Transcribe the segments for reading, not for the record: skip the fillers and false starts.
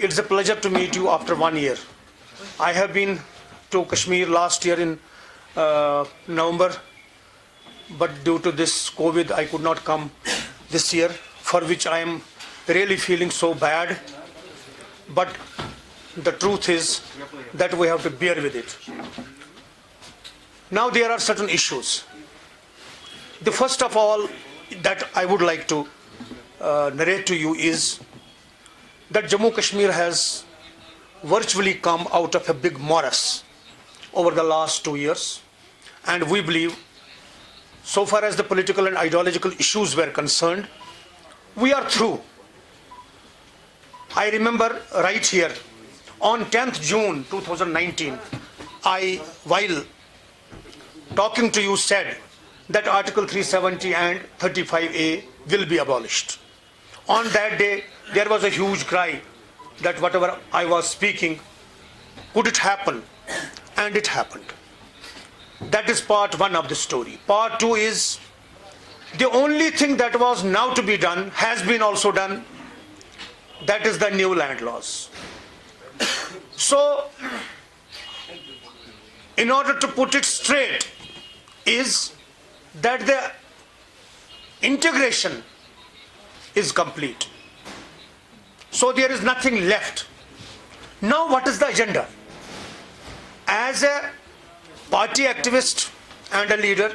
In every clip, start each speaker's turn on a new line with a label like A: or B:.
A: It's a pleasure to meet you after 1 year. I have been to Kashmir last year in November, but due to this COVID, I could not come this year, for which I am really feeling so bad. But the truth is that we have to bear with it. Now there are certain issues. The first of all that I would like to narrate to you is that Jammu Kashmir has virtually come out of a big morass over the last 2 years, and we believe, so far as the political and ideological issues were concerned, we are through. I remember right here, on 10th June 2019, while talking to you, said that Article 370 and 35A will be abolished. On that day, there was a huge cry that whatever I was speaking, could it happen? And it happened. That is part one of the story. Part two is the only thing that was now to be done has been also done. That is the new land laws. So, in order to put it straight, is that the integration is complete. So there is nothing left. Now what is the agenda? As a party activist and a leader,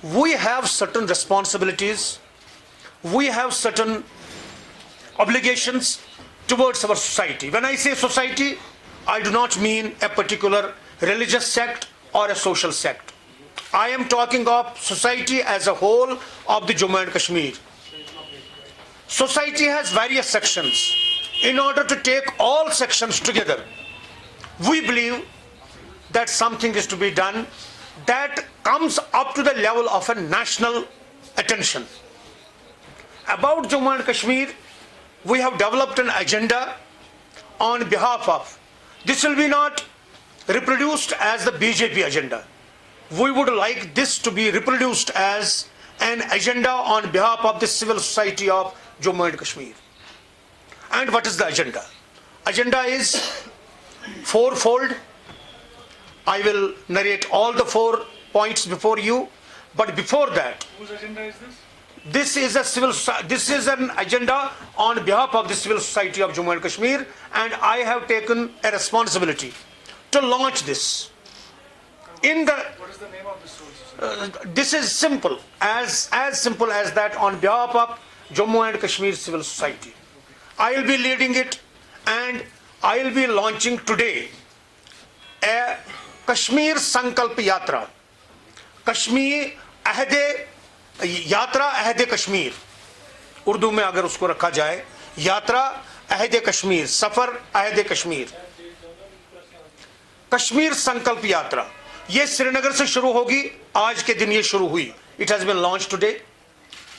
A: we have certain responsibilities, we have certain obligations towards our society. When I say society, I do not mean a particular religious sect or a social sect. I am talking of society as a whole of the Jammu and Kashmir. Society has various sections. In order to take all sections together, we believe that something is to be done that comes up to the level of a national attention. About Jammu and Kashmir, we have developed an agenda on behalf of, this will be not reproduced as the BJP agenda. We would like this to be reproduced as an agenda on behalf of the civil society of Jammu and Kashmir. And what is the agenda? Agenda is fourfold. I will narrate all the 4 points before you, but before that,
B: whose agenda is this?
A: This is an agenda on behalf of the civil society of Jammu and Kashmir, and I have taken a responsibility to launch this.
B: What is the name of this source?
A: This is simple, as simple as that, on behalf of Jammu and Kashmir civil society. I will be leading it, and I will be launching today a Kashmir Sankalp Yatra. Kashmir Ahde Yatra Ahde Kashmir. Urdu में अगर उसको रखा जाए, यात्रा अहद कश्मीर, सफर अहद कश्मीर, कश्मीर संकल्प यात्रा. ये श्रीनगर से शुरू होगी. आज के दिन ये शुरू हुई. It has been launched today,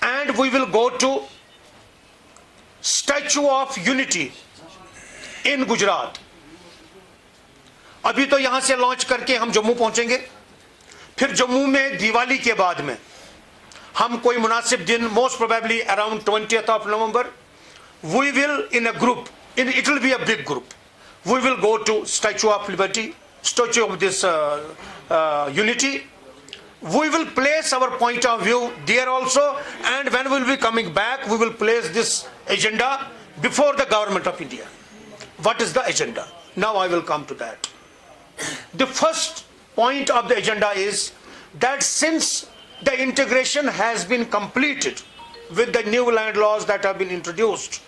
A: and we will go to Statue of Unity in Gujarat. अभी तो यहां से लॉन्च करके हम जम्मू पहुंचेंगे. फिर जम्मू में दिवाली के बाद में हम कोई मुनासिब दिन, most probably around 20th of November, we will in a group, it will be a big group, we will go to Statue of Liberty, Statue of this Unity. We will place our point of view there also, and when we will be coming back, we will place this agenda before the government of India. What is the agenda? Now I will come to that. The first point of the agenda is that since the integration has been completed with the new land laws that have been introduced,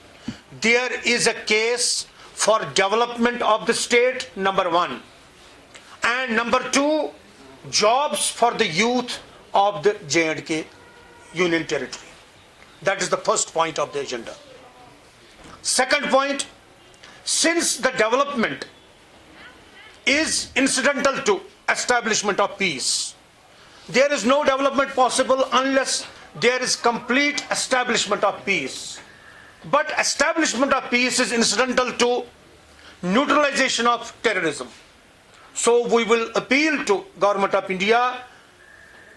A: there is a case for development of the state, number one, and number two, jobs for the youth of the J&K Union Territory. That is the first point of the agenda. Second point, since the development is incidental to establishment of peace, there is no development possible unless there is complete establishment of peace. But establishment of peace is incidental to neutralization of terrorism. So we will appeal to Government of India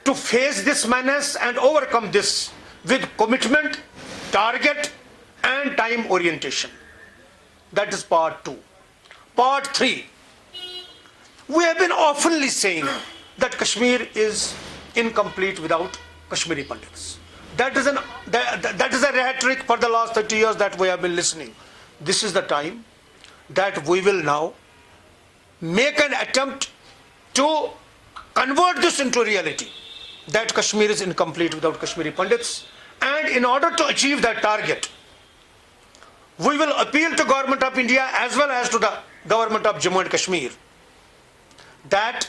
A: to face this menace and overcome this with commitment, target and time orientation. That is part 2. Part 3. We have been oftenly saying that Kashmir is incomplete without Kashmiri Pandits. That is a rhetoric for the last 30 years that we have been listening. This is the time that we will now make an attempt to convert this into reality, that Kashmir is incomplete without Kashmiri Pandits. And in order to achieve that target, we will appeal to Government of India as well as to the Government of Jammu and Kashmir that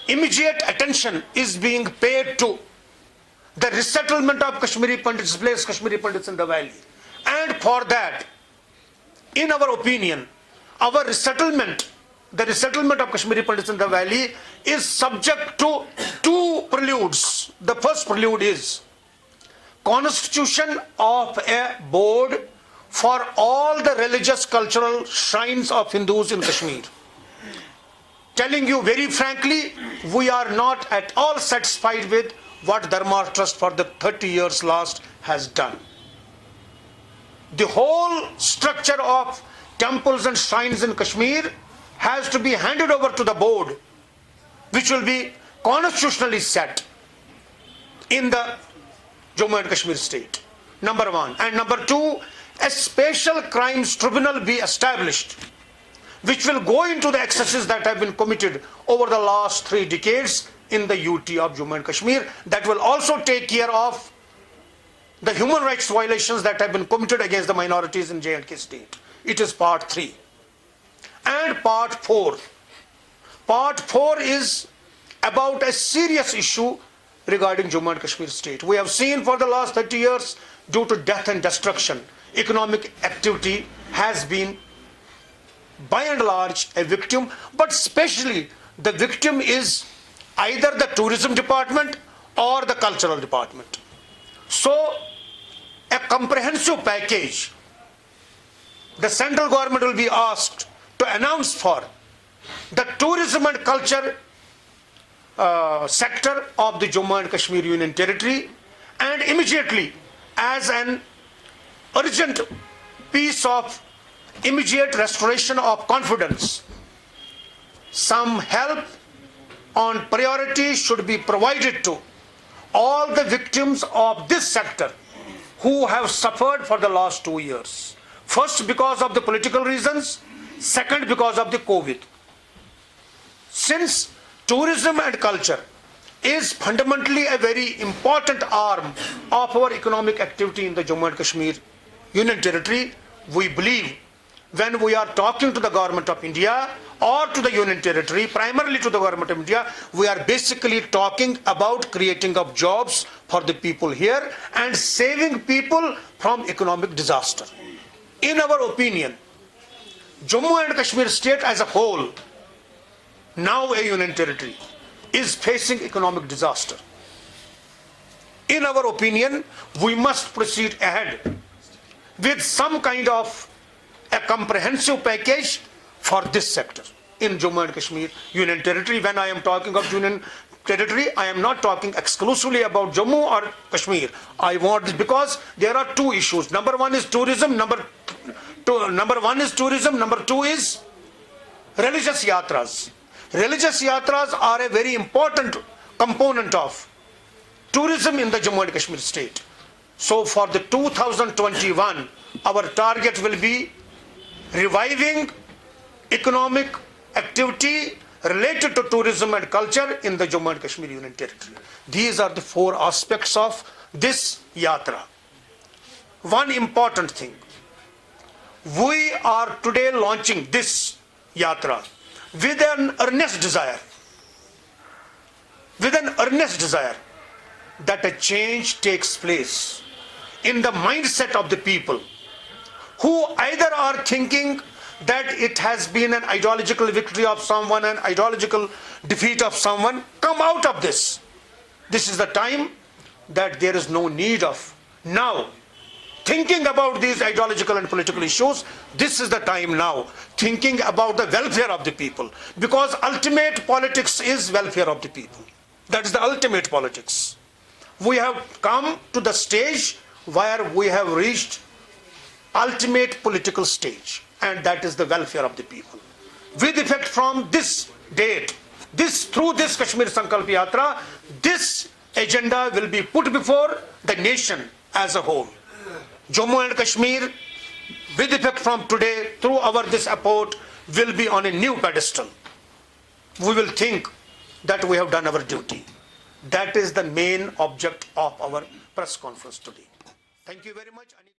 A: immediate attention is being paid to the resettlement of Kashmiri Pandits, displaced Kashmiri Pandits in the valley. And for that, in our opinion, our resettlement, the resettlement of Kashmiri Pandits in the valley is subject to 2 preludes. The first prelude is constitution of a board for all the religious cultural shrines of Hindus in Kashmir. Telling you very frankly, we are not at all satisfied with what Dharma Trust for the 30 years last has done. The whole structure of temples and shrines in Kashmir has to be handed over to the board, which will be constitutionally set in the Jammu and Kashmir state. Number 1. And number 2, a special crimes tribunal be established, which will go into the excesses that have been committed over the last 3 decades in the UT of Jammu and Kashmir. That will also take care of the human rights violations that have been committed against the minorities in J&K state. It is part 3. And part 4. Part 4 is about a serious issue regarding Jammu and Kashmir state. We have seen for the last 30 years, due to death and destruction, economic activity has been by and large a victim, but especially the victim is either the tourism department or the cultural department. So a comprehensive package, the central government will be asked to announce for the tourism and culture sector of the Jammu and Kashmir Union Territory, and immediately as an urgent piece of immediate restoration of confidence, some help on priority should be provided to all the victims of this sector who have suffered for the last 2 years. First, because of the political reasons. Second, because of the COVID. Since tourism and culture is fundamentally a very important arm of our economic activity in the Jammu and Kashmir Union Territory, we believe when we are talking to the Government of India or to the Union Territory, primarily to the Government of India, we are basically talking about creating of jobs for the people here and saving people from economic disaster. In our opinion, Jammu and Kashmir state as a whole, now a Union Territory, is facing economic disaster. In our opinion, we must proceed ahead with some kind of a comprehensive package for this sector in Jammu and Kashmir Union Territory. When I am talking of Union Territory, I am not talking exclusively about Jammu or Kashmir. I want this because there are 2 issues. Number 1 is tourism. Number 2 is religious yatras. Religious yatras are a very important component of tourism in the Jammu and Kashmir state. So for the 2021, our target will be reviving economic activity related to tourism and culture in the Jammu and Kashmir Union Territory. These are the 4 aspects of this yatra. One important thing, we are today launching this yatra with an earnest desire that a change takes place in the mindset of the people who either are thinking that it has been an ideological victory of someone, an ideological defeat of someone. Come out of this. This is the time that there is no need of now thinking about these ideological and political issues. This is the time now thinking about the welfare of the people, because ultimate politics is welfare of the people. That is the ultimate politics. We have come to the stage where we have reached ultimate political stage. and that is the welfare of the people. With effect from this date, through this Kashmir Sankalp Yatra, this agenda will be put before the nation as a whole. Jammu and Kashmir, with effect from today, through this effort, will be on a new pedestal. We will think that we have done our duty. That is the main object of our press conference today. Thank you very much.